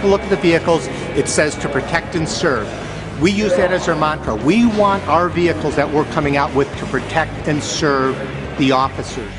a look at the vehicles, it says to protect and serve. We use that as our mantra. We want our vehicles that we're coming out with to protect and serve the officers.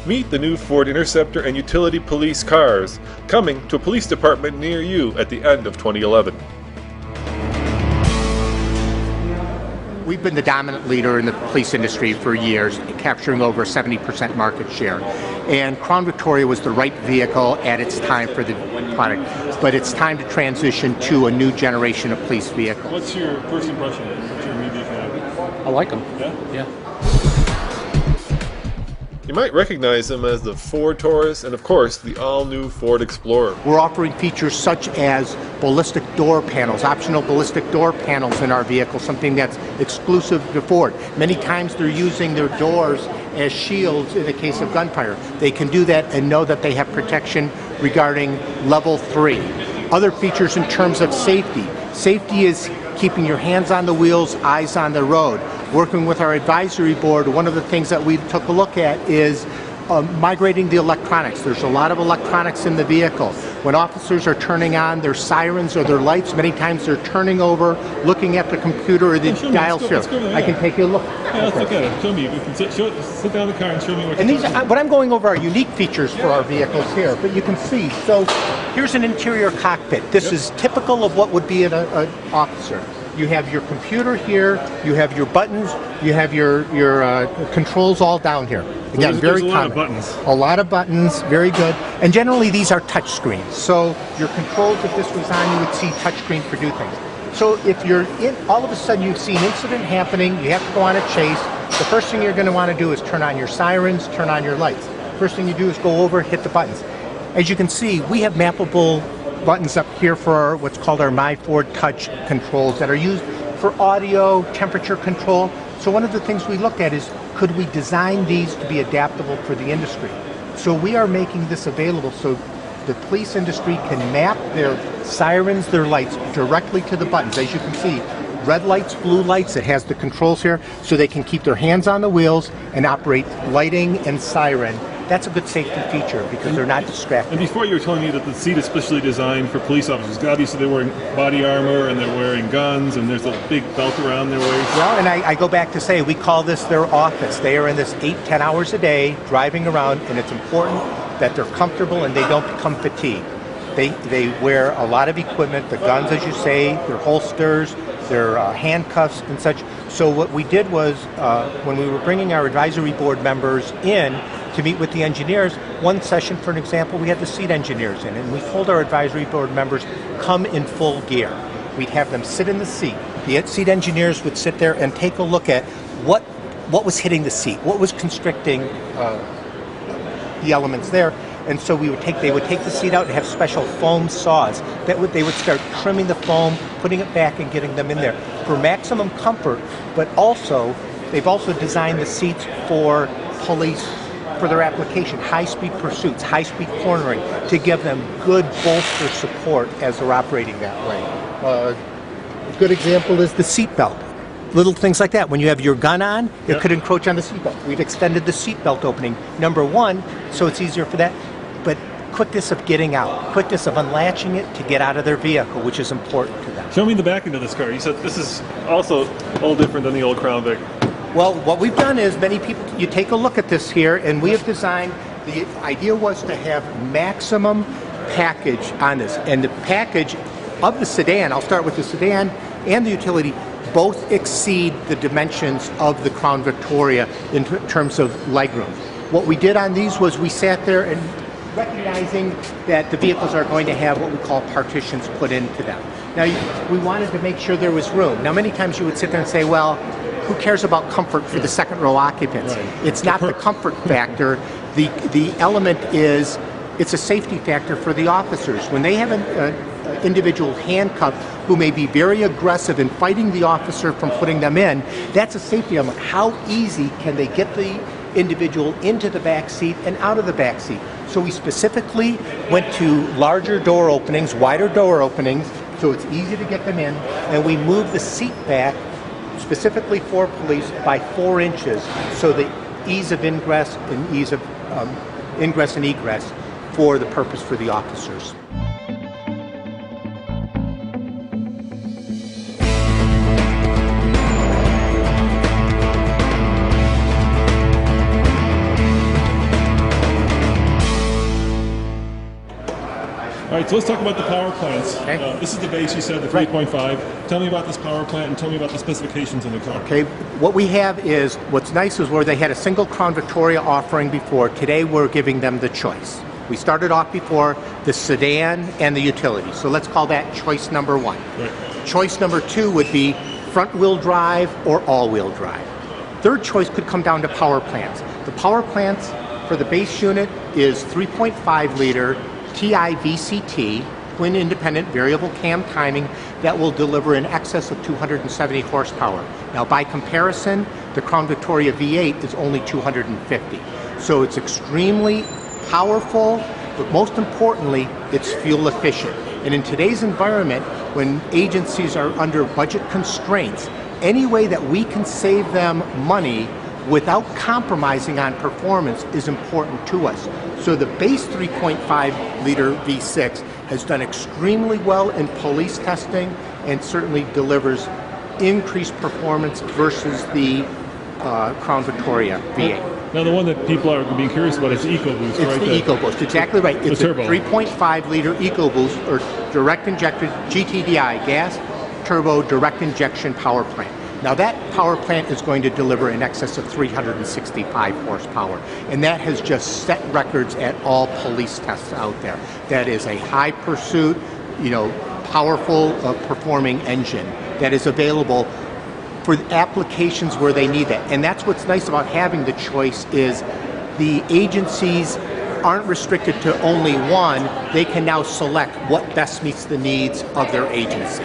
Meet the new Ford Interceptor and utility police cars, coming to a police department near you at the end of 2011. We've been the dominant leader in the police industry for years, capturing over 70% market share. And Crown Victoria was the right vehicle at its time for the product. But it's time to transition to a new generation of police vehicles. What's your first impression? What's your immediate reaction? I like them. Yeah? Yeah. You might recognize them as the Ford Taurus and, of course, the all-new Ford Explorer. We're offering features such as ballistic door panels, optional ballistic door panels in our vehicle, something that's exclusive to Ford. Many times they're using their doors as shields in the case of gunfire. They can do that and know that they have protection regarding level 3. Other features in terms of safety. Safety is keeping your hands on the wheels, eyes on the road. Working with our advisory board, one of the things that we took a look at is migrating the electronics. There's a lot of electronics in the vehicle. When officers are turning on their sirens or their lights, many times they're turning over, looking at the computer or the dial here. I can take you a look. Yeah, let's look at it. Show me. You can sit down in the car and show me what and these, what I'm going over are unique features for our vehicles here, but you can see. So here's an interior cockpit. This is typical of what would be an officer. You have your computer here, you have your buttons, you have your controls all down here. Again, very common. A lot of buttons. A lot of buttons, very good. And generally these are touch screens. So your controls, if this was on, you would see touch screen for do things. So if you're in, all of a sudden you see an incident happening, you have to go on a chase, the first thing you're going to want to do is turn on your sirens, turn on your lights. First thing you do is go over, hit the buttons. As you can see, we have mappable buttons up here for what's called our My Ford Touch controls that are used for audio, temperature control. So one of the things we looked at is, could we design these to be adaptable for the industry? So we are making this available so the police industry can map their sirens, their lights directly to the buttons. As you can see, red lights, blue lights, it has the controls here, so they can keep their hands on the wheels and operate lighting and siren. That's a good safety feature because they're not distracted. And before you were telling me that the seat is specially designed for police officers. Obviously they're wearing body armor and they're wearing guns and there's a big belt around their waist. Well, and I go back to say, we call this their office. They are in this 8-10 hours a day driving around, and it's important that they're comfortable and they don't become fatigued. They wear a lot of equipment, the guns, as you say, their holsters, their handcuffs and such. So what we did was, when we were bringing our advisory board members in to meet with the engineers, one session, for an example, we had the seat engineers in, and we told our advisory board members, come in full gear. We'd have them sit in the seat. The seat engineers would sit there and take a look at what was hitting the seat, what was constricting the elements there. And so they would take the seat out and have special foam saws they would start trimming the foam, putting it back and getting them in there for maximum comfort. But also, they've also designed the seats for police, for their application, high-speed pursuits, high-speed cornering, to give them good bolster support as they're operating that way. A good example is the seat belt. Little things like that. When you have your gun on, it could encroach on the seatbelt. We've extended the seatbelt opening, number one, so it's easier for that. But quickness of getting out, quickness of unlatching it to get out of their vehicle, which is important to them. Show me the back end of this car. You said this is also a little different than the old Crown Vic. Well, what we've done is, many people, you take a look at this here, and we have designed, the idea was to have maximum package on this. And the package of the sedan, I'll start with the sedan and the utility, both exceed the dimensions of the Crown Victoria in terms of legroom. What we did on these was we sat there and recognizing that the vehicles are going to have what we call partitions put into them. Now, we wanted to make sure there was room. Now, many times you would sit there and say, well, who cares about comfort for the second row occupants? Right. It's not the comfort factor. The element is, it's a safety factor for the officers. When they have an individual handcuffed who may be very aggressive in fighting the officer from putting them in, that's a safety element. How easy can they get the individual into the back seat and out of the back seat. So we specifically went to larger door openings, wider door openings, so it's easy to get them in, and we moved the seat back specifically for police by 4 inches, so the ease of ingress and ingress and egress for the purpose for the officers. All right, so let's talk about the power plants. Okay. This is the base, you said, the 3.5. Tell me about this power plant and tell me about the specifications of the car. Okay, what we have is, what's nice is where they had a single Crown Victoria offering before, today we're giving them the choice. We started off before the sedan and the utility, so let's call that choice number 1. Right. Choice number 2 would be front-wheel drive or all-wheel drive. Third choice could come down to power plants. The power plants for the base unit is 3.5 liter TI VCT, twin independent variable cam timing, that will deliver in excess of 270 horsepower. Now by comparison, the Crown Victoria V8 is only 250. So it's extremely powerful, but most importantly, it's fuel efficient. And in today's environment, when agencies are under budget constraints, any way that we can save them money without compromising on performance is important to us. So the base 3.5 liter V6 has done extremely well in police testing and certainly delivers increased performance versus the Crown Victoria V8. Now the one that people are being curious about is the EcoBoost, right? It's the EcoBoost, exactly right. It's a turbo. 3.5 liter EcoBoost, or direct injected GTDI, gas turbo direct injection power plant. Now that power plant is going to deliver in excess of 365 horsepower, and that has just set records at all police tests out there. That is a high pursuit, powerful performing engine that is available for applications where they need that. And that's what's nice about having the choice is the agencies aren't restricted to only one. They can now select what best meets the needs of their agency.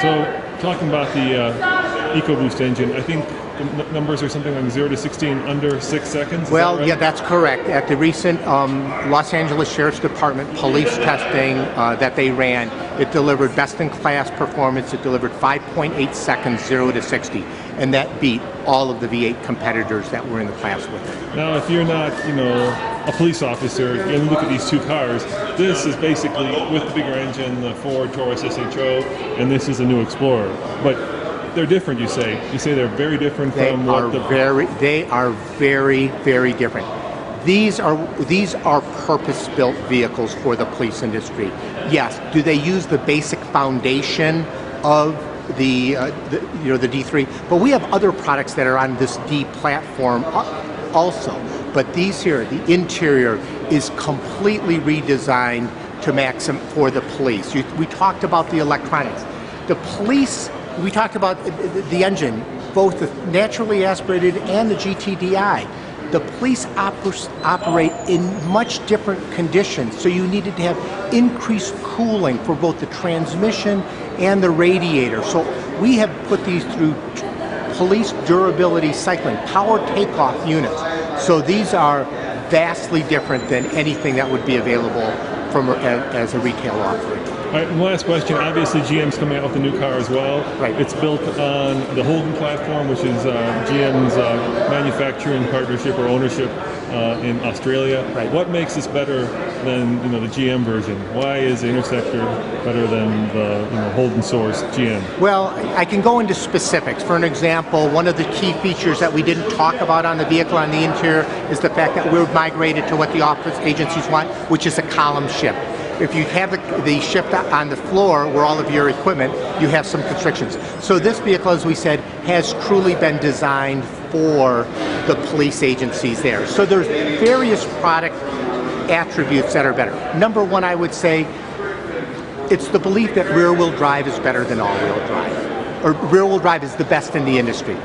So talking about the EcoBoost engine, I think the numbers are something like 0 to 60 in under 6 seconds. Well, right? yeah, that's correct. At the recent Los Angeles Sheriff's Department police testing that they ran, it delivered best-in-class performance. It delivered 5.8 seconds, 0 to 60, and that beat all of the V8 competitors that were in the class with it. Now, if you're not, a police officer, and look at these two cars, this is basically with the bigger engine, the Ford Taurus SHO, and this is a new Explorer. But they're different, you say. You say they're very different from what the... They are very, very different. These are purpose-built vehicles for the police industry. Yes, do they use the basic foundation of the D3? But we have other products that are on this D platform also. But these here, the interior is completely redesigned to maximum for the police. We talked about the electronics. The police, we talked about the engine, both the naturally aspirated and the GTDI. The police operate in much different conditions, so you needed to have increased cooling for both the transmission and the radiator. So we have put these through police durability cycling, power takeoff units. So these are vastly different than anything that would be available from as a retail offering. All right, last question. Obviously, GM's coming out with a new car as well. Right. It's built on the Holden platform, which is GM's manufacturing partnership or ownership in Australia. Right. What makes this better than the GM version? Why is the Interceptor better than the Holden source GM? Well, I can go into specifics. For an example, one of the key features that we didn't talk about on the vehicle on the interior is the fact that we're migrated to what the office agencies want, which is a column shift. If you have the shift on the floor where all of your equipment, you have some constrictions. So this vehicle, as we said, has truly been designed for the police agencies there. So there's various product attributes that are better. Number one, I would say, it's the belief that rear-wheel drive is better than all-wheel drive, or rear-wheel drive is the best in the industry.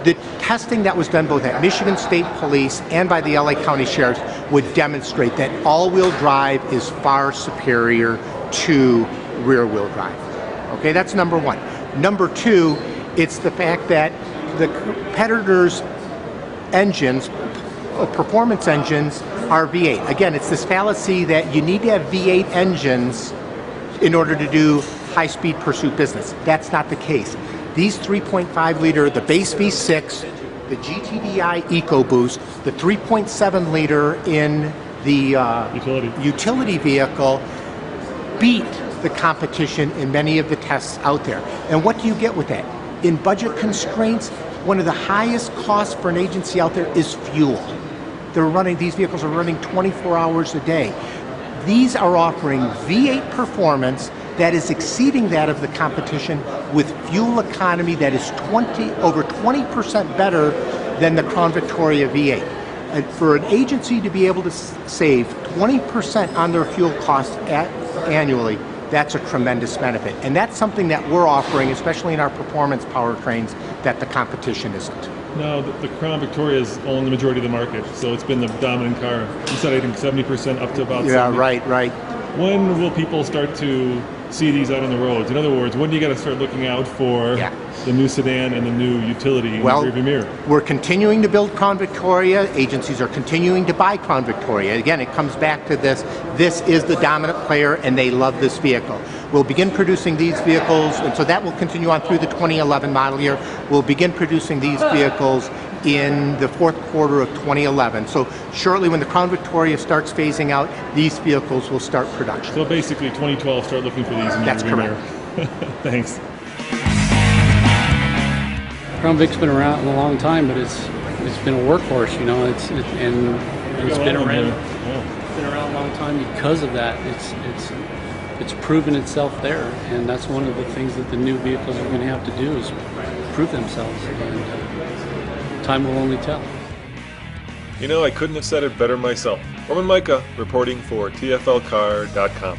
The testing that was done both at Michigan State Police and by the LA County Sheriffs would demonstrate that all-wheel drive is far superior to rear-wheel drive. Okay, that's number one. Number two, it's the fact that the competitors' engines, performance engines are V8. Again, it's this fallacy that you need to have V8 engines in order to do high-speed pursuit business. That's not the case. These 3.5 liter, the base V6, the GTDI EcoBoost, the 3.7 liter in the utility vehicle beat the competition in many of the tests out there. And what do you get with that? In budget constraints, one of the highest costs for an agency out there is fuel. These vehicles are running 24 hours a day. These are offering V8 performance that is exceeding that of the competition with fuel economy that is over 20% better than the Crown Victoria V8. And for an agency to be able to save 20% on their fuel costs annually, that's a tremendous benefit. And that's something that we're offering, especially in our performance powertrains, that the competition isn't. No, the Crown Victoria is owned the majority of the market, so it's been the dominant car. You said, I think, 70% up to about 70%. Yeah, right. When will people start to see these out on the roads? In other words, when do you got to start looking out for the new sedan and the new utility in the rearview mirror? We're continuing to build Crown Victoria. Agencies are continuing to buy Crown Victoria. Again, it comes back to this. This is the dominant player, and they love this vehicle. We'll begin producing these vehicles, and so that will continue on through the 2011 model year. We'll begin producing these vehicles in the fourth quarter of 2011. So shortly when the Crown Victoria starts phasing out, these vehicles will start production. So basically 2012, start looking for these in That's your correct. mirror. Thanks. Crown Vic's been around a long time, but it's been a workhorse, you know. It's been around. It's been around a long time because of that. It's proven itself there, and that's one of the things that the new vehicles are going to have to do is prove themselves, and time will only tell. You know, I couldn't have said it better myself. Roman Micah reporting for TFLcar.com.